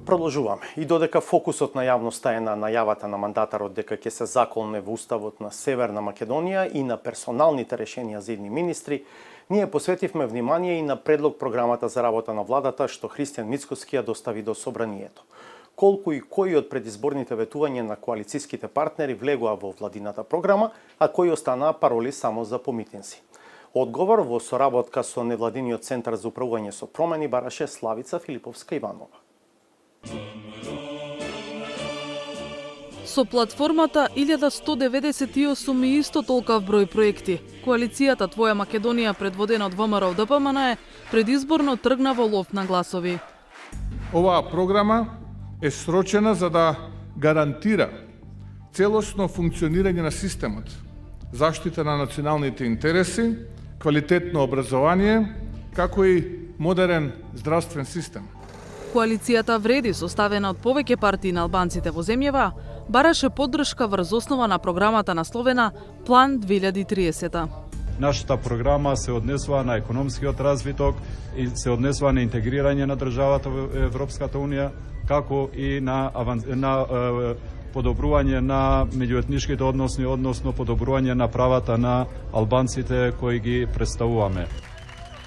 Продолжуваме. И додека фокусот на јавноста е на најавата на мандатарот дека ќе се заколне во уставот на Северна Македонија и на персоналните решенија за едни министри, ние посветивме внимание и на предлог програмата за работа на владата што Христијан Мицкоски ја достави до собранието. Колку и кои од предизборните ветувања на коалициските партнери влегоа во владината програма, а кои останаа пароли само за помитинси. Одговор во соработка со невладиниот центар за управување со промени бараше Славица Филиповска-Иванова. Со платформата 1198 и исто толкав број проекти, коалицијата Твоја Македонија, предводена од ВМРО ДПМН, предизборно тргна во лов на гласови. Оваа програма е срочена за да гарантира целосно функционирање на системот, заштита на националните интереси, квалитетно образование, како и модерен здравствен систем. Коалицијата Вреди, составена од повеќе партии на албанците во земјава, бараше поддршка врз основа на програмата насловена План 2030. Нашата програма се однесува на економскиот развиток и се однесува на интегрирање на државата во Европската Унија, како и на подобрување на меѓуетничките односи, односно подобрување на правата на албанците кои ги представуваме.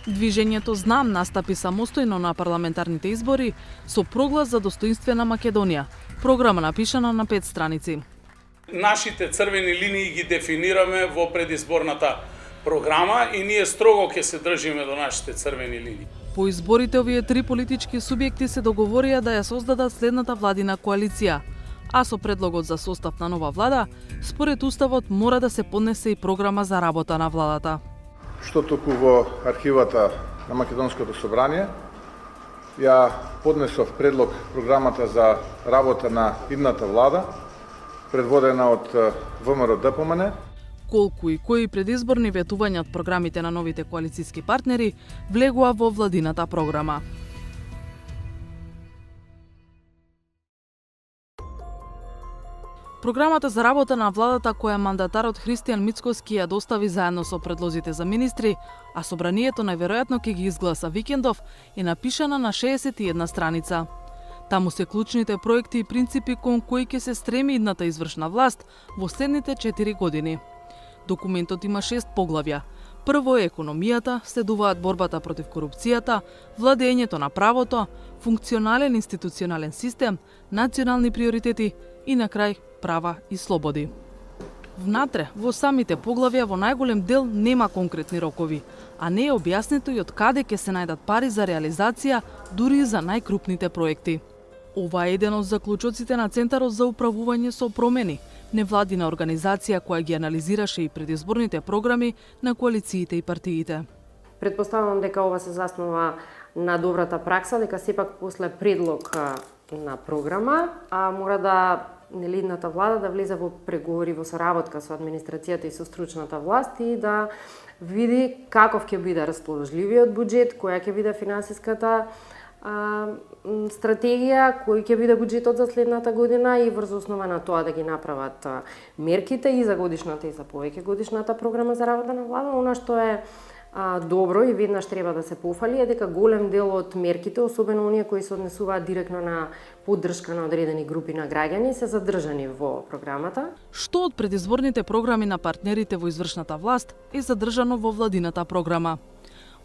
Движењето Знам настапи самостојно на парламентарните избори со проглас за достоинствена Македонија, програма напишана на 5 страници. Нашите црвени линии ги дефинираме во предизборната програма и ние строго ќе се држиме до нашите црвени линии. По изборите овие три политички субјекти се договорија да ја создадат следната владина коалиција, а со предлогот за состав на нова влада, според уставот мора да се поднесе и програма за работа на владата. Што току во архивата на Македонското собрание ја поднесов предлог програмата за работа на идната влада, предводена од ВМРО ДПМН. Колку и кои предизборни ветувања од програмите на новите коалициски партнери влегоа во владината програма. Програмата за работа на владата која мандатарот Христијан Мицкоски ја достави заедно со предлозите за министри, а собранието најверојатно ќе ги изгласа викендов, е напишана на 61 страница. Таму се клучните проекти и принципи кон кои ќе се стреми идната извршна власт во следните 4 години. Документот има 6 поглавја. Прво е економијата, следуваат борбата против корупцијата, владењето на правото, функционален институционален систем, национални приоритети и на крај права и слободи. Внатре, во самите поглавја, во најголем дел нема конкретни рокови, а не е објаснето и од каде ќе се најдат пари за реализација дури за најкрупните проекти. Ова е еден од заклучоците на Центарот за управување со промени, невладина организација која ги анализираше и предизборните програми на коалициите и партиите. Предпоставувам дека ова се заснова на добрата пракса, дека сепак после предлог на програма, мора да идната влада да влезе во преговори, во соработка со администрацијата и со стручната власт и да види каков ќе биде расположливиот буџет, која ќе биде финансиската стратегија, кој ќе биде буџетот за следната година и врз основа на тоа да ги направат мерките и за годишната и за повеќе годишната програма за работа на влада. Она што е добро и веднаш треба да се пофали е дека голем дел од мерките, особено оние кои се однесуваат директно на поддршка на одредени групи на граѓани, се задржани во програмата. Што од предизборните програми на партнерите во извршната власт е задржано во владината програма?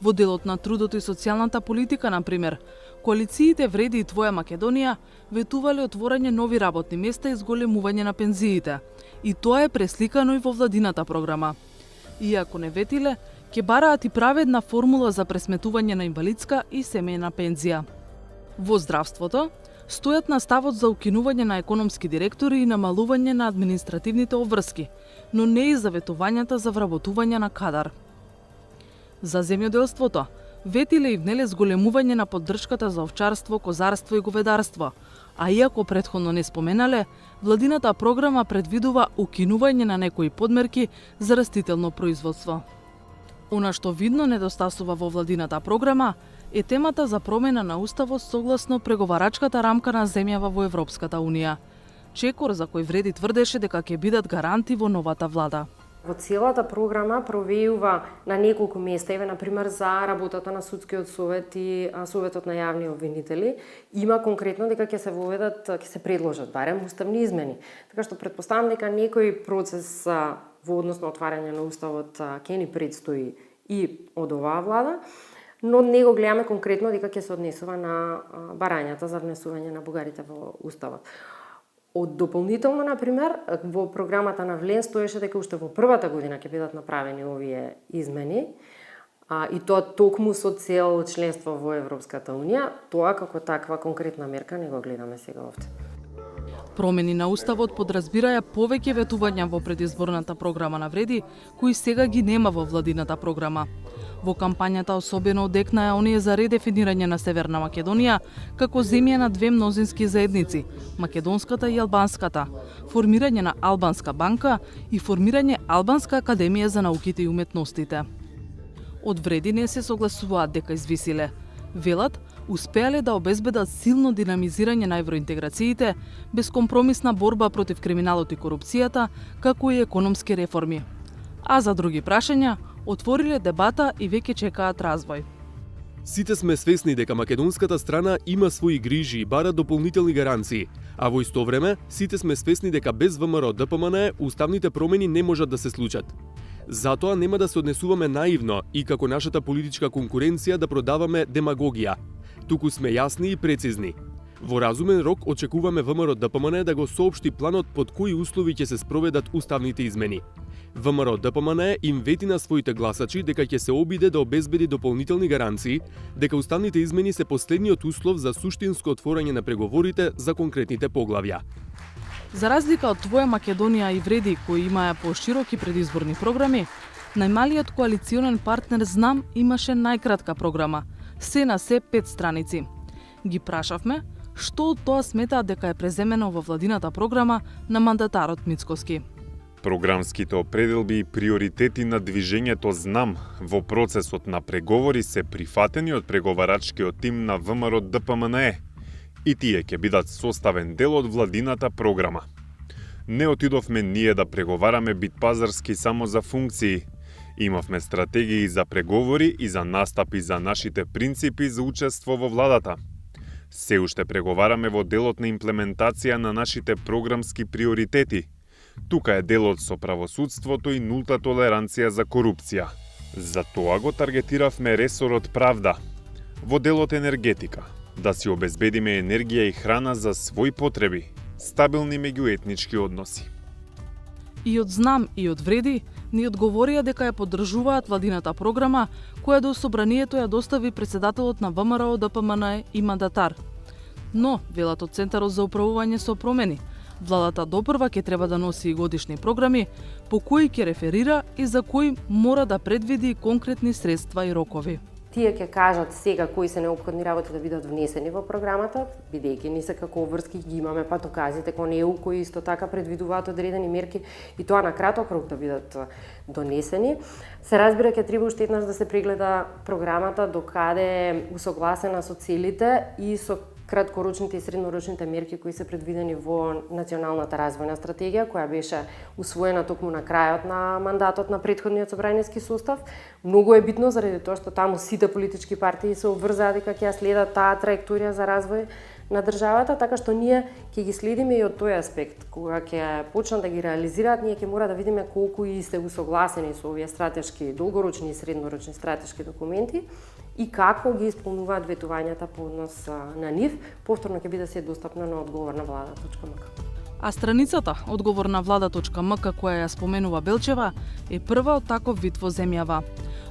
Во делот на трудото и социјалната политика, например, коалициите Вреди и Твоја Македонија ветувале отворање нови работни места и зголемување на пензиите. И тоа е пресликано и во владината програма. Иако не ветиле, ќе бараат и праведна формула за пресметување на инвалидска и семејна пензија. Во здравството стојат на ставот за укинување на економски директори и намалување на административните обврски, но не и за ветувањата за вработување на кадар. За земјоделството ветиле и внеле зголемување на поддршката за овчарство, козарство и говедарство, а иако претходно не споменале, владината програма предвидува укинување на некои подмерки за растително производство. Она што видно недостасува во владината програма е темата за промена на уставот согласно преговарачката рамка на земјава во Европската Унија, чекор за кој Вреди тврдеше дека ќе бидат гаранти во новата влада. Во целата програма провејува на неколку места, еве на пример за работата на судскиот совет и советот на јавни обвинители, има конкретно дека ќе се воведат, ќе се предложат барем уставни измени. Така што претпоставам дека некој процес во однос на отварање на уставот ќе ни предстои и од оваа влада, но не го гледаме конкретно дека ќе се однесува на барањата за внесување на бугарите во уставот. Од дополнително, например, во програмата на Влен стоеше дека уште во првата година ќе бидат направени овие измени, и тоа токму со цел членство во Европската Унија. Тоа како таква конкретна мерка не го гледаме сега овде. Промени на уставот подразбираја повеќе ветувања во предизборната програма на Вреди, кои сега ги нема во владината програма. Во кампањата особено одекнаја оние за редефинирање на Северна Македонија како земја на две мнозински заедници, македонската и албанската, формирање на албанска банка и формирање Албанска академија за науките и уметностите. Од Вреди не се согласуваат дека извисиле. Велат, успеале да обезбедат силно динамизирање на евроинтеграциите, безкомпромисна борба против криминалот и корупцијата, како и економски реформи. А за други прашања, отвориле дебата и веќе чекаат развој. Сите сме свесни дека македонската страна има своји грижи и бара дополнителни гаранции, а во исто време сите сме свесни дека без ВМРО ДПМН уставните промени не можат да се случат. Затоа нема да се однесуваме наивно и како нашата политичка конкуренција да продаваме демагогија. Туку сме јасни и прецизни. Во разумен рок очекуваме ВМРО ДПМН да го соопшти планот под кои услови ќе се спроведат уставните измени. ВМРО ДПМН им вети на своите гласачи дека ќе се обиде да обезбеди дополнителни гаранции, дека уставните измени се последниот услов за суштинско отворање на преговорите за конкретните поглавја. За разлика од Твоја Македонија и Вреди, кои имаја пошироки предизборни програми, најмалиот коалиционен партнер Знам имаше најкратка програма, се на се 5 страници. Ги прашавме што од тоа сметаат дека е преземено во владината програма на мандатарот Мицкоски. Програмските определби и приоритети на движењето Знам во процесот на преговори се прифатени од преговарачкиот тим на ВМРО ДПМН и тие ќе бидат составен дел од владината програма. Не отидовме ние да преговараме битпазарски само за функции. Имавме стратегии за преговори и за настапи за нашите принципи за учество во владата. Се уште преговараме во делот на имплементација на нашите програмски приоритети. Тука е делот со правосудството и нулта толеранција за корупција. За тоа го таргетиравме ресорот правда. Во делот енергетика, да си обезбедиме енергија и храна за своји потреби, стабилни меѓуетнички односи. И од Знам и од Вреди ни одговорија дека ја поддржуваат владината програма, која до собранието ја достави председателот на ВМРО ДПМН и мандатар. Но, велат од Центарот за управување со промени, владата допрва ќе треба да носи и годишни програми по кои ќе реферира и за кои мора да предвиди конкретни средства и рокови. Тие ќе кажат сега кои се неопходни работи да бидат внесени во програмата, бидејќи ни се како врски ги имаме патоказите кон ЕУ кои исто така предвидуваат одредени мерки и тоа на краток рок да бидат донесени. Се разбира ќе треба уште еднаш да се прегледа програмата докаде е усогласена со целите и со краткорочните и среднорочните мерки кои се предвидени во Националната развојна стратегија, која беше усвоена токму на крајот на мандатот на претходниот собраниски состав. Многу е битно заради тоа што таму сите политички партии се обврзаа дека ќе ја следат таа траекторија за развој на државата, така што ние ќе ги следиме и од тој аспект. Кога ќе почнат да ги реализираат, ние ќе мора да видиме колку и се усогласени со овие стратешки, долгорочни и среднорочни стратешки документи и како ги исполнуваат ветувањата по однос на нив. Повторно ќе биде се достапна на одговорнавлада.мк. А страницата одговорнавлада.мк која ја споменува Белчева е прва од таков вид во земјава.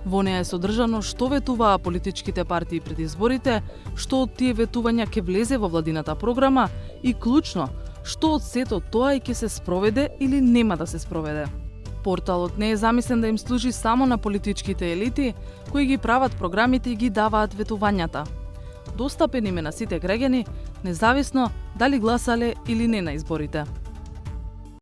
Во неа е содржано што ветуваа политичките партии пред изборите, што од тие ветувања ќе влезе во владината програма и клучно, што од сето тоа и ќе се спроведе или нема да се спроведе. Порталот не е замислен да им служи само на политичките елити кои ги прават програмите и ги даваат ветувањата. Достапен им е на сите граѓани, независно дали гласале или не на изборите.